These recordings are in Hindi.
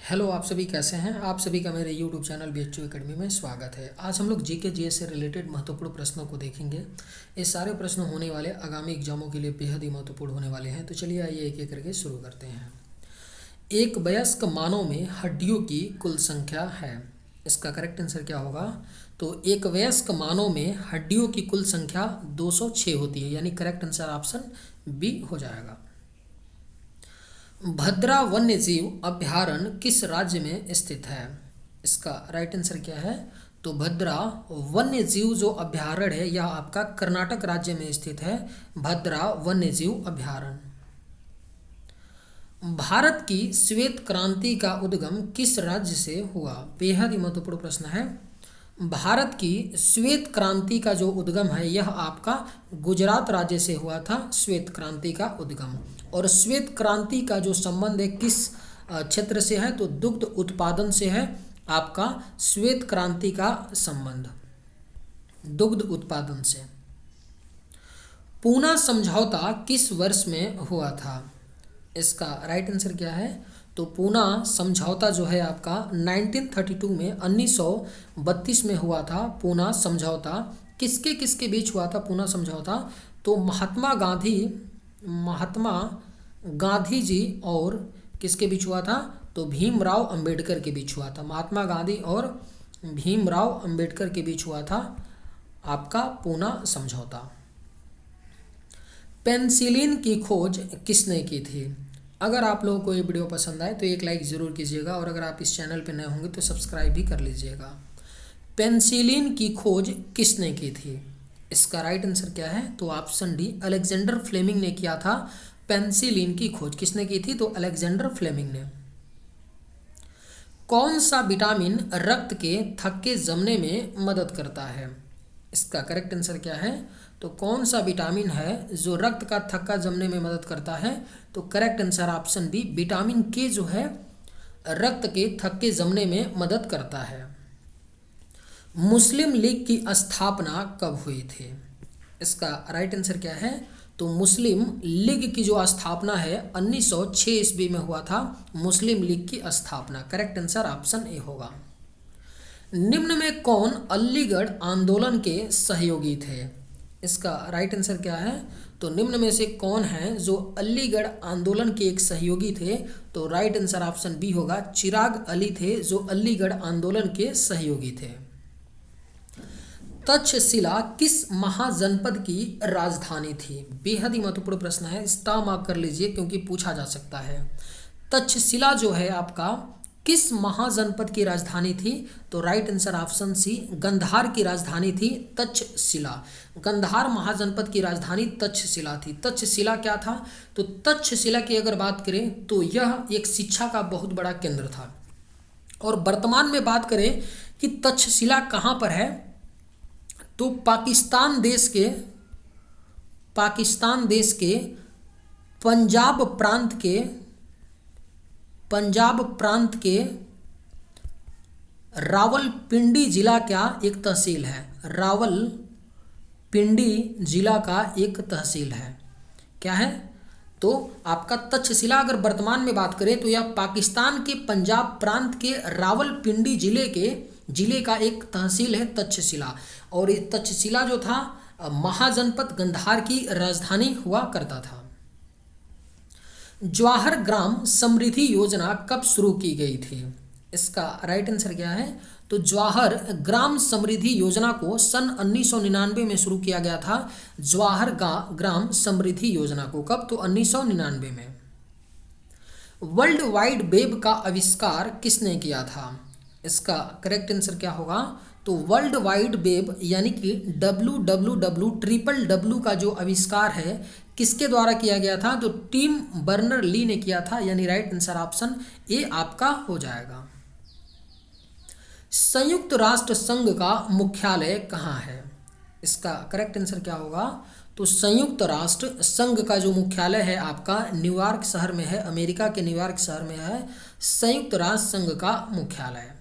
हेलो, आप सभी कैसे हैं। आप सभी का मेरे यूट्यूब चैनल BHU एकेडमी में स्वागत है। आज हम लोग जीके जीएस से रिलेटेड महत्वपूर्ण प्रश्नों को देखेंगे। ये सारे प्रश्न होने वाले आगामी एग्जामों के लिए बेहद ही महत्वपूर्ण होने वाले हैं। तो चलिए आइए एक एक करके शुरू करते हैं। एक वयस्क मानव में हड्डियों की कुल संख्या है। इसका करेक्ट आंसर क्या होगा? तो एक वयस्क मानव में हड्डियों की कुल संख्या 206 होती है, यानी करेक्ट आंसर ऑप्शन बी हो जाएगा। भद्रा वन्यजीव अभयारण्य किस राज्य में स्थित है? इसका राइट आंसर क्या है? तो भद्रा वन्यजीव जो अभयारण्य है यह आपका कर्नाटक राज्य में स्थित है। भद्रा वन्यजीव अभयारण्य। भारत की श्वेत क्रांति का उद्गम किस राज्य से हुआ? बेहद ही महत्वपूर्ण प्रश्न है। भारत की श्वेत क्रांति का जो उद्गम है यह आपका गुजरात राज्य से हुआ था। श्वेत क्रांति का उद्गम और श्वेत क्रांति का जो संबंध है किस क्षेत्र से है? तो दुग्ध उत्पादन से है आपका श्वेत क्रांति का संबंध, दुग्ध उत्पादन से। पूना समझौता किस वर्ष में हुआ था? इसका राइट आंसर क्या है? तो पूना समझौता जो है आपका 1932 में 1932 में हुआ था। पूना समझौता किसके किसके बीच हुआ था? पूना समझौता तो महात्मा गांधी जी और किसके बीच हुआ था? तो भीमराव अंबेडकर के बीच हुआ था। महात्मा गांधी और भीमराव अंबेडकर के बीच हुआ था आपका पूना समझौता। पेनिसिलिन की खोज किसने की थी? अगर आप लोगों को ये वीडियो पसंद आए तो एक लाइक ज़रूर कीजिएगा और अगर आप इस चैनल पर नए होंगे तो सब्सक्राइब भी कर लीजिएगा। पेनिसिलिन की खोज किसने की थी? इसका राइट आंसर क्या है? तो ऑप्शन डी, अलेक्जेंडर फ्लेमिंग ने किया था। पेनिसिलिन की खोज किसने की थी? तो अलेक्जेंडर फ्लेमिंग ने। कौन सा विटामिन रक्त के थक्के जमने में मदद करता है? इसका करेक्ट आंसर क्या है? तो कौन सा विटामिन है जो रक्त का थक्का जमने में मदद करता है? तो correct answer option B, vitamin K जो है रक्त के थक्के जमने में मदद करता है। मुस्लिम लीग की स्थापना कब हुई थी? इसका राइट आंसर क्या है? तो मुस्लिम लीग की जो स्थापना है 1906 ईस्वी में हुआ था। मुस्लिम लीग की स्थापना। करेक्ट आंसर ऑप्शन ए होगा। निम्न में कौन अलीगढ़ आंदोलन के सहयोगी थे? इसका राइट आंसर क्या है? तो निम्न में से कौन है जो अलीगढ़ आंदोलन के एक सहयोगी थे? तो राइट आंसर ऑप्शन बी होगा, चिराग अली थे जो अलीगढ़ आंदोलन के सहयोगी थे। तक्षशिला किस महाजनपद की राजधानी थी? बेहद ही महत्वपूर्ण प्रश्न है, स्टार मार्क कर लीजिए क्योंकि पूछा जा सकता है। तक्षशिला जो है आपका किस महाजनपद की राजधानी थी? तो right answer option C, Gandhara की राजधानी थी तक्षशिला। गंधार महाजनपद की राजधानी तक्षशिला थी। तक्षशिला क्या था? तो तक्षशिला की अगर बात करें तो यह एक शिक्षा का बहुत बड़ा केंद्र था। और वर्तमान में बात करें कि तक्षशिला कहाँ पर है, तो पाकिस्तान देश के पंजाब प्रांत के रावलपिंडी जिला का एक तहसील है। रावलपिंडी जिला का एक तहसील है। क्या है? तो आपका तक्षशिला अगर वर्तमान में बात करें तो यह पाकिस्तान के पंजाब प्रांत के रावलपिंडी जिले का एक तहसील है तक्षशिला। और ये तक्षशिला जो था महाजनपद गंधार की राजधानी हुआ करता था। जवाहर ग्राम समृद्धि योजना कब शुरू की गई थी? इसका राइट आंसर क्या है? तो जवाहर ग्राम समृद्धि योजना को सन 1999 में शुरू किया गया था। जवाहर ग्राम समृद्धि योजना को कब? तो 1999 में। वर्ल्ड वाइड वेब का आविष्कार किसने किया था? इसका करेक्ट आंसर क्या होगा? तो वर्ल्ड वाइड वेब यानी कि WWW का जो आविष्कार है किसके द्वारा किया गया था? तो टिम बर्नर ली ने किया था, यानी राइट आंसर ऑप्शन ए आपका हो जाएगा। संयुक्त राष्ट्र संघ का मुख्यालय कहाँ है? इसका करेक्ट आंसर क्या होगा? तो संयुक्त राष्ट्र संघ का जो मुख्यालय है आपका न्यूयॉर्क शहर में है। अमेरिका के न्यूयॉर्क शहर में है संयुक्त राष्ट्र संघ का मुख्यालय।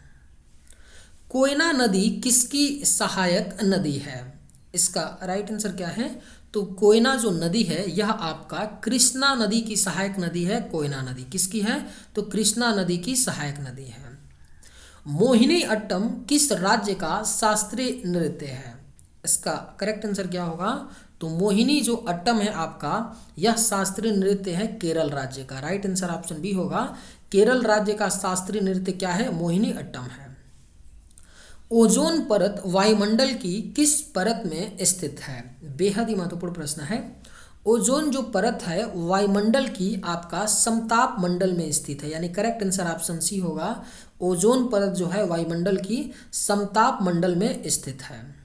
कोयना नदी किसकी सहायक नदी है? इसका राइट आंसर क्या है? तो कोयना जो नदी है यह आपका कृष्णा नदी की सहायक नदी है। कोयना नदी किसकी है? तो कृष्णा नदी की सहायक नदी है। मोहिनी अट्टम किस राज्य का शास्त्रीय नृत्य है? इसका करेक्ट आंसर क्या होगा? तो मोहिनी जो अट्टम है आपका, यह शास्त्रीय नृत्य है केरल राज्य का। राइट आंसर ऑप्शन बी होगा। केरल राज्य का शास्त्रीय नृत्य क्या है? मोहिनी अट्टम है। ओजोन परत वायुमंडल की किस परत में स्थित है? बेहद ही महत्वपूर्ण प्रश्न है। ओजोन जो परत है वायुमंडल की आपका समताप मंडल में स्थित है, यानी करेक्ट आंसर ऑप्शन सी होगा। ओजोन परत जो है वायुमंडल की समताप मंडल में स्थित है।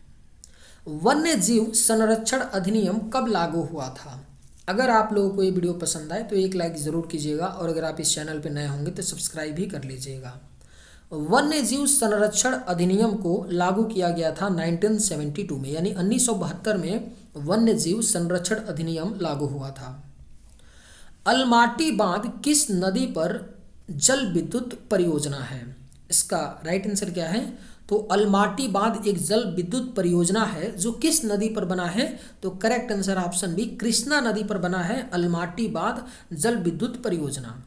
वन्य जीव संरक्षण अधिनियम कब लागू हुआ था? अगर आप लोगों को ये वीडियो पसंद आए तो एक लाइक ज़रूर कीजिएगा, और अगर आप इस चैनल पर नए होंगे तो सब्सक्राइब भी कर लीजिएगा। वन्य जीव संरक्षण अधिनियम को लागू किया गया था 1972 में, यानी 1972 में वन्य जीव संरक्षण अधिनियम लागू हुआ था। अलमाटी बांध किस नदी पर जल विद्युत परियोजना है? इसका राइट आंसर क्या है? तो अलमाटी बांध एक जल विद्युत परियोजना है जो किस नदी पर बना है? तो correct answer option B, Krishna नदी पर बना है अलमाटी बांध जल विद्युत परियोजना।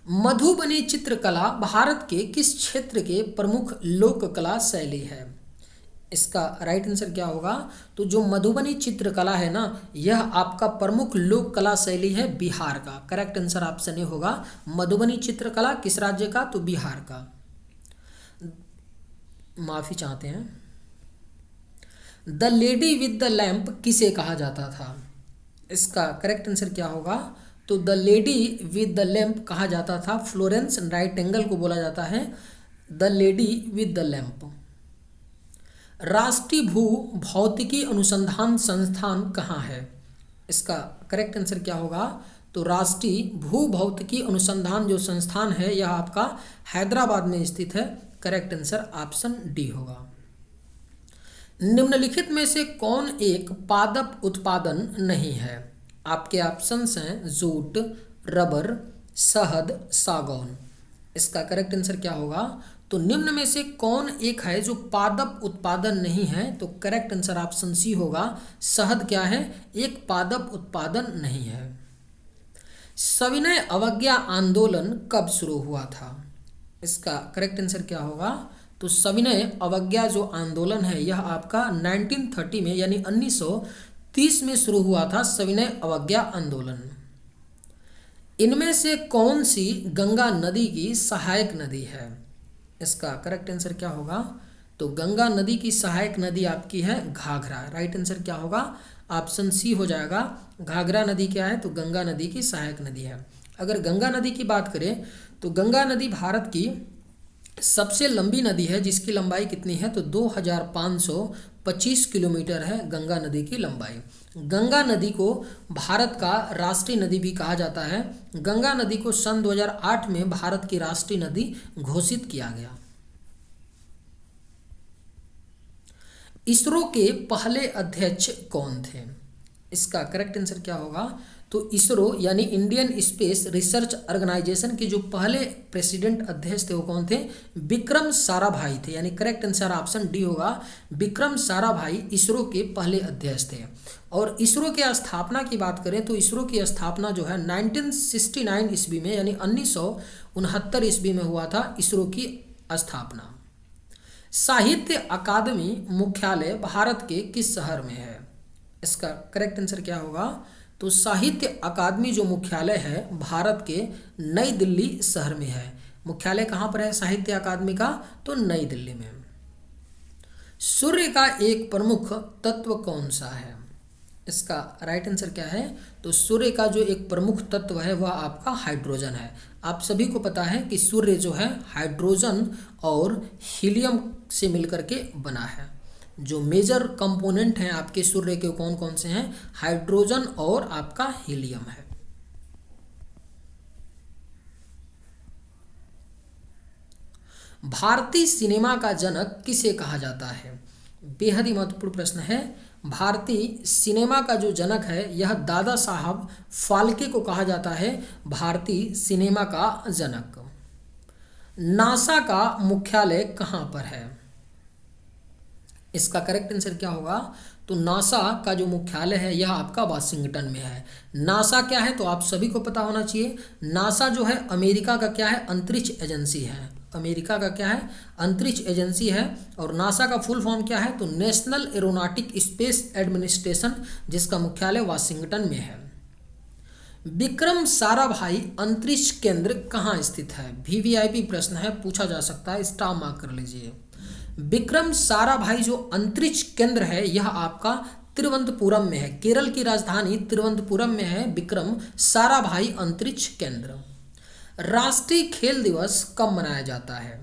मधुबनी चित्रकला भारत के किस क्षेत्र के प्रमुख लोक कला शैली है? इसका राइट आंसर क्या होगा? तो जो मधुबनी चित्रकला है ना, यह आपका प्रमुख लोक कला शैली है बिहार का। करेक्ट आंसर ऑप्शन ए होगा। मधुबनी चित्रकला किस राज्य का? तो बिहार का। माफी चाहते हैं। The lady with the lamp किसे कहा जाता था? इसका करेक्ट आंसर क्या होगा? तो the lady with the lamp कहा जाता था फ्लोरेंस नाइटिंगेल को बोला जाता है the lady with the lamp. राष्ट्रीय भू भौतिकी अनुसंधान संस्थान कहाँ है? इसका करेक्ट आंसर क्या होगा? तो राष्ट्रीय भू भौतिकी अनुसंधान जो संस्थान है यह आपका हैदराबाद में स्थित है। करेक्ट आंसर ऑप्शन डी होगा। निम्नलिखित में से कौन एक पादप उत्पादन नहीं है? आपके ऑप्शंस हैं जूट, रबर, शहद, सागौन। इसका करेक्ट आंसर क्या होगा? तो निम्न में से कौन एक है जो पादप उत्पादन नहीं है? तो करेक्ट आंसर ऑप्शन सी होगा। शहद क्या है? एक पादप उत्पादन नहीं है। सविनय अवज्ञा आंदोलन कब शुरू हुआ था? इसका करेक्ट आंसर क्या होगा? तो सविनय अवज्ञा जो आंदोलन है यह आपका 1930 में यानी 1930 में शुरू हुआ था सविनय अवज्ञा आंदोलन। इनमें से कौन सी गंगा नदी की सहायक नदी है? इसका करेक्ट आंसर क्या होगा? तो गंगा नदी की सहायक नदी आपकी है घाघरा। राइट आंसर क्या होगा? ऑप्शन सी हो जाएगा। घाघरा नदी क्या है? तो गंगा नदी की सहायक नदी है। अगर गंगा नदी की बात करें तो गंगा नदी भारत की सबसे लंबी नदी है, जिसकी लंबाई कितनी है? तो 2525 किलोमीटर है गंगा नदी की लंबाई। गंगा नदी को भारत का राष्ट्रीय नदी भी कहा जाता है। गंगा नदी को सन 2008 में भारत की राष्ट्रीय नदी घोषित किया गया। इसरो के पहले अध्यक्ष कौन थे? इसका करेक्ट आंसर क्या होगा? तो इसरो यानी इंडियन स्पेस रिसर्च ऑर्गेनाइजेशन के जो पहले प्रेसिडेंट अध्यक्ष थे वो कौन थे? विक्रम साराभाई थे। यानी करेक्ट आंसर ऑप्शन डी होगा। विक्रम साराभाई इसरो के पहले अध्यक्ष थे। और इसरो के स्थापना की बात करें तो इसरो की स्थापना जो है 1969 ईस्वी में यानी 1969 ईस्वी में हुआ था इसरो की स्थापना। साहित्य अकादमी मुख्यालय भारत के किस शहर में है? इसका करेक्ट आंसर क्या होगा? तो साहित्य अकादमी जो मुख्यालय है भारत के नई दिल्ली शहर में है। मुख्यालय कहाँ पर है साहित्य अकादमी का? तो नई दिल्ली में। सूर्य का एक प्रमुख तत्व कौन सा है? इसका राइट आंसर क्या है? तो सूर्य का जो एक प्रमुख तत्व है वह आपका हाइड्रोजन है। आप सभी को पता है कि सूर्य जो है हाइड्रोजन और हीलियम से मिलकर के बना है। जो मेजर कंपोनेंट हैं आपके सूर्य के कौन कौन से हैं? हाइड्रोजन और आपका हीलियम है। भारतीय सिनेमा का जनक किसे कहा जाता है? बेहद ही महत्वपूर्ण प्रश्न है। भारतीय सिनेमा का जो जनक है यह दादा साहब फाल्के को कहा जाता है भारतीय सिनेमा का जनक। नासा का मुख्यालय कहाँ पर है? इसका करेक्ट आंसर क्या होगा? तो नासा का जो मुख्यालय है यह आपका वाशिंगटन में है। नासा क्या है तो आप सभी को पता होना चाहिए। नासा जो है अमेरिका का क्या है, अंतरिक्ष एजेंसी है। अमेरिका का क्या है, अंतरिक्ष एजेंसी है। और नासा का फुल फॉर्म क्या है तो नेशनल एरोनॉटिक स्पेस एडमिनिस्ट्रेशन, जिसका मुख्यालय वाशिंगटन में है। विक्रम साराभाई अंतरिक्ष केंद्र कहाँ स्थित है? वीवीआईपी प्रश्न है, पूछा जा सकता है, स्टार मार्क कर लीजिए। विक्रम साराभाई जो अंतरिक्ष केंद्र है यह आपका तिरुवनंतपुरम में है। केरल की राजधानी तिरुवनंतपुरम में है विक्रम साराभाई अंतरिक्ष केंद्र। राष्ट्रीय खेल दिवस कब मनाया जाता है?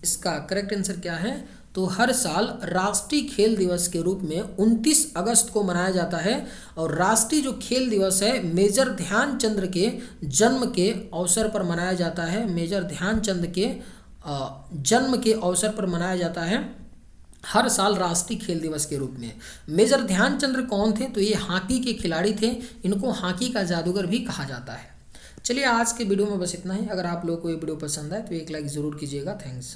इसका करेक्ट आंसर क्या है तो हर साल राष्ट्रीय खेल दिवस के रूप में 29 अगस्त को मनाया जाता है। और राष्ट्रीय जो खेल दिवस है मेजर ध्यानचंद के जन्म के अवसर पर मनाया जाता है। मेजर ध्यानचंद के जन्म के अवसर पर मनाया जाता है हर साल राष्ट्रीय खेल दिवस के रूप में। मेजर ध्यानचंद कौन थे तो ये हॉकी के खिलाड़ी थे। इनको हॉकी का जादूगर भी कहा जाता है। चलिए आज के वीडियो में बस इतना ही। अगर आप लोगों को ये वीडियो पसंद आए तो एक लाइक ज़रूर कीजिएगा। थैंक्स।